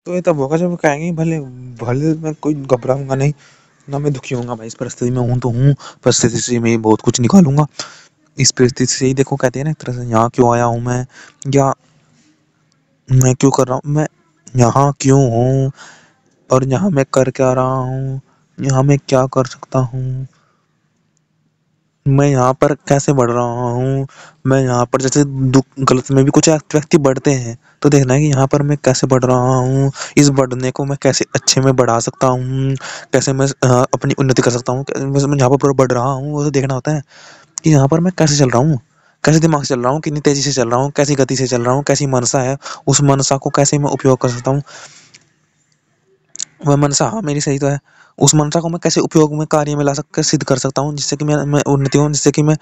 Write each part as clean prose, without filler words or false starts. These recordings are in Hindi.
तो ये तब होगा जब वो कहेंगे भले भले मैं कोई घबराऊंगा नहीं, ना मैं दुखी होऊंगा। भाई इस परिस्थिति में हूँ तो हूँ, परिस्थिति से मैं बहुत कुछ निकालूंगा। इस परिस्थिति से ही देखो, कहते हैं ना एक तरह से, यहाँ क्यों आया हूँ मैं, या मैं क्यों कर रहा हूँ, मैं यहाँ क्यों हूँ, और यहाँ मैं कर क्या रहा हूँ, यहाँ मैं क्या कर सकता हूँ, मैं यहाँ पर कैसे बढ़ रहा हूँ। मैं यहाँ पर जैसे दुख गलत में भी कुछ व्यक्ति बढ़ते हैं, तो देखना है कि यहाँ पर मैं कैसे बढ़ रहा हूँ, इस बढ़ने को मैं कैसे अच्छे में बढ़ा सकता हूँ, कैसे मैं अपनी उन्नति कर सकता हूँ। मैं यहाँ पर बढ़ रहा हूँ, वो तो देखना होता है कि यहाँ पर मैं कैसे चल रहा हूँ, कैसे दिमाग से चल रहा हूँ, कितनी तेजी से चल रहा हूँ, कैसी गति से चल रहा हूँ, कैसी मनसा है, उस मनसा को कैसे मैं उपयोग कर सकता हूँ। वह मनसा, हाँ मेरी सही तो है, उस मनसा को मैं कैसे उपयोग में कार्य में ला सक सिद्ध कर सकता हूँ, जिससे कि मैं उन्नति हूँ, जिससे कि मैं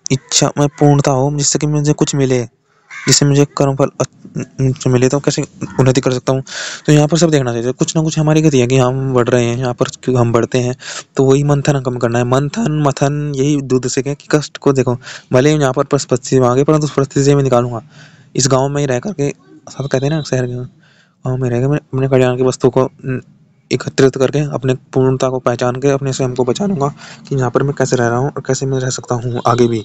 इच्छा में पूर्णता हो, जिससे कि मुझे कुछ मिले, जिससे मुझे कर्मफल मिले, तो कैसे उन्नति कर सकता हूँ। तो यहाँ पर सब देखना चाहिए, कुछ ना कुछ हमारी गति है कि हम बढ़ रहे हैं, यहाँ पर क्यों हम बढ़ते हैं। तो वही मंथन कम करना है, मंथन मथन यही दूध से क्या कि कष्ट को देखो, भले ही यहाँ पर परिस्थिति में आ गए, परंतु उस परिस्थिति से मैं निकालूंगा। इस गाँव में ही रह करके, सब कहते हैं ना शहर के गाँव में रह के मैं अपने कल्याण की वस्तु को एकत्रित करके, अपने पूर्णता को पहचान के अपने स्वयं को पहचानूंगा कि यहाँ पर मैं कैसे रह रहा हूँ और कैसे मैं रह सकता हूँ आगे भी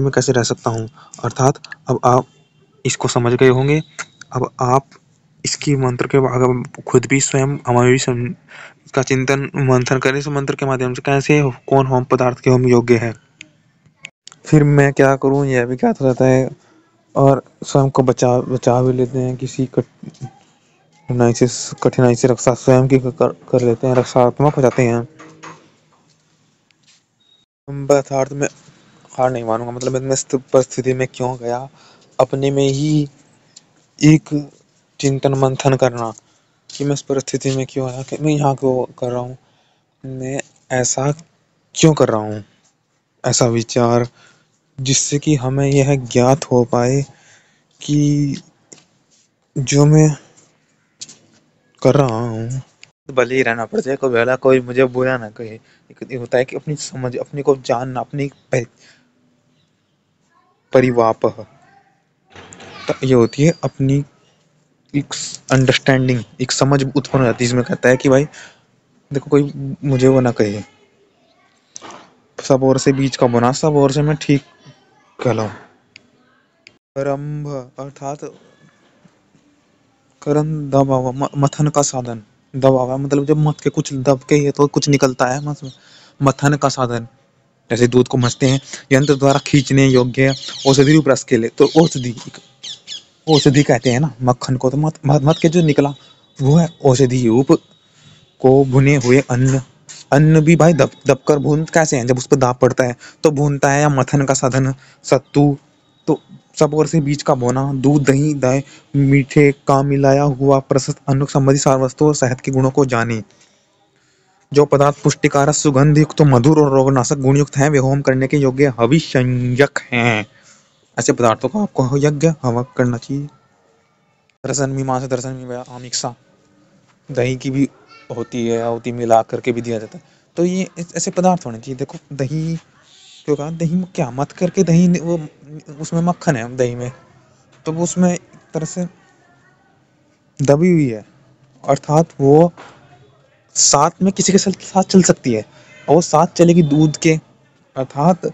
मैं कैसे रह सकता हूँ। अर्थात अब आप इसको समझ गए होंगे। अब आप इसकी मंत्र के अगर खुद भी स्वयं हमें भी इसका चिंतन मंथन करें, इस मंत्र के माध्यम से कैसे कौन होम पदार्थ के होम योग्य है, फिर मैं क्या करूँ यह भी क्या रहता है, और स्वयं को बचा भी लेते हैं किसी कठिनाई से रक्षा स्वयं की कर लेते हैं, रक्षात्मक हो जाते हैं। यथार्थ में हार नहीं मानूंगा, मतलब मैं इस परिस्थिति में क्यों गया, अपने में ही एक चिंतन मंथन करना कि मैं इस परिस्थिति में क्यों आया, कि मैं यहाँ क्यों कर रहा हूँ, मैं ऐसा क्यों कर रहा हूँ, ऐसा विचार, जिससे कि हमें यह ज्ञात हो पाए कि जो मैं कर रहा हूँ, भले ही रहना पड़ जाए, कोई भला कोई मुझे बुरा ना कहे। एक ये होता है कि अपनी समझ, अपने को जानना, अपनी परिवाप, तो ये होती है अपनी एक अंडरस्टैंडिंग, एक समझ उत्पन्न हो जाती है, जिसमें कहता है कि भाई देखो कोई मुझे वो ना कहे, सब ओर से बीज का बुना, सब ओर से मैं ठीक कहलाऊं। करम्भ अर्थात करन दबाव, मथन का साधन, दबाव मतलब जब मथ के कुछ दब के ये तो कुछ निकलता है, मथन का साधन, जैसे दूध को मथते हैं, यंत्र द्वारा खींचने योग्य औषधि रूप रस के लिए, तो औषधि, औषधि कहते हैं ना मक्खन को, तो मत मत मत के जो निकला वो है औषधि रूप। को भुने हुए अन्न, अन्न भी भाई दब दब कर भून कैसे हैं, जब उस पर दाब पड़ता है तो भूनता है, या मथन का साधन सत्तू, तो सब ओर से बीज का बोना, दूध दही दही मीठे का मिलाया हुआ प्रशस्त अन्न संबंधी सार वस्तु और सेहत के गुणों को जाने, जो पदार्थ पुष्टिकारक सुगंध युक्त मधुर और रोगनाशक गुण युक्त है, वे होम करने के योग्य हविष्यंजक हैं। ऐसे पदार्थों का आपको यज्ञ हवन करना चाहिए। दर्शन मीमांसा से दर्शन में आमिक्षा, दही की भी होती है, आहुति मिला करके भी दिया जाता है। तो ये ऐसे पदार्थ होने चाहिए। देखो दही क्यों कहा, दही में क्या मत करके, दही वो उसमें मक्खन है दही में, तो वो उसमें एक तरह से दबी हुई है, अर्थात वो साथ में किसी के साथ चल सकती है, और वो साथ चलेगी दूध के, अर्थात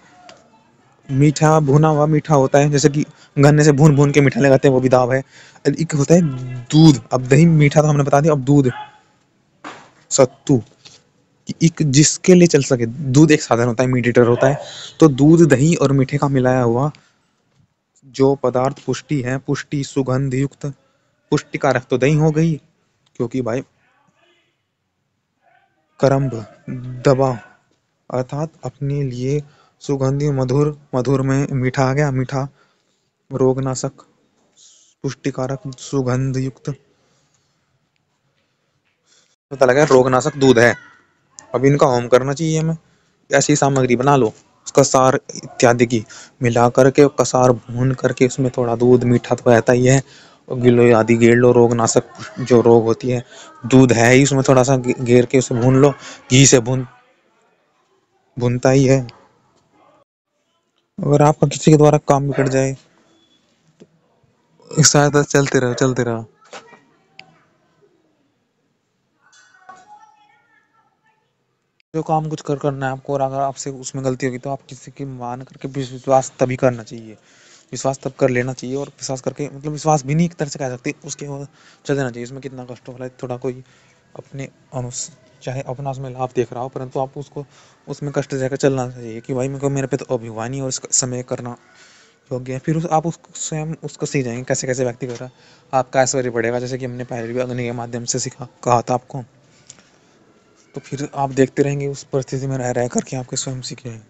मीठा भुना हुआ मीठा होता है, जैसे कि गन्ने से भून भून के मीठा लगाते हैं, वो भी दाब है। एक होता है दूध, अब दही मीठा तो हमने बता दिया, अब दूध सत्तू, कि एक जिसके लिए चल सके, दूध एक साधन होता है, मीडिएटर होता है, तो दूध दही और मीठे का मिलाया हुआ जो पदार्थ पुष्टि है, पुष्टि सुगंध युक्त, पुष्टिकारक तो दही हो गई, क्योंकि भाई करम्ब दबा, अर्थात अपने लिए सुगंधी मधुर, मधुर में मीठा आ गया, मीठा रोगनाशक पुष्टिकारक सुगंध युक्त, पता लगा रोगनाशक दूध है। अब इनका होम करना चाहिए हमें। ऐसी सामग्री बना लो, उसका सार इत्यादि की मिला करके, उसका सार भून करके, उसमें थोड़ा दूध, मीठा तो रहता ही है, और गिलो आदि गेर लो, रोगनाशक जो रोग होती है, दूध है ही उसमें, थोड़ा सा गेर के उसे भून लो, घी से भूनता ही है। अगर आपका किसी के द्वारा काम बिगड़ जाए, शायद चलते रहो चलते रहो। जो काम कुछ करना है आपको, और अगर आपसे उसमें गलती होगी तो आप किसी की मान करके विश्वास तभी करना चाहिए, विश्वास तब कर लेना चाहिए, और विश्वास करके मतलब विश्वास भी नहीं एक तरह से कह सकते, उसके वो चल देना चाहिए। उसमें कितना कष्ट हो रहा है, थोड़ा कोई अपने अनुस चाहे अपना उसमें लाभ देख रहा हो, परंतु आप उसको उसमें कष्ट देकर चलना चाहिए कि भाई मेरे पे तो अभिमान नहीं, और इस समय करना योग्य है। फिर आप उसको स्वयं उसको सीख जाएंगे कैसे कैसे व्यक्ति कर रहा है, आपका ऐश्वर्य बढ़ेगा, जैसे कि हमने पहले भी अग्नि के माध्यम से सिखा कहा था आपको। तो फिर आप देखते रहेंगे उस परिस्थिति में रह रह करके आपके स्वयं सीखे हैं।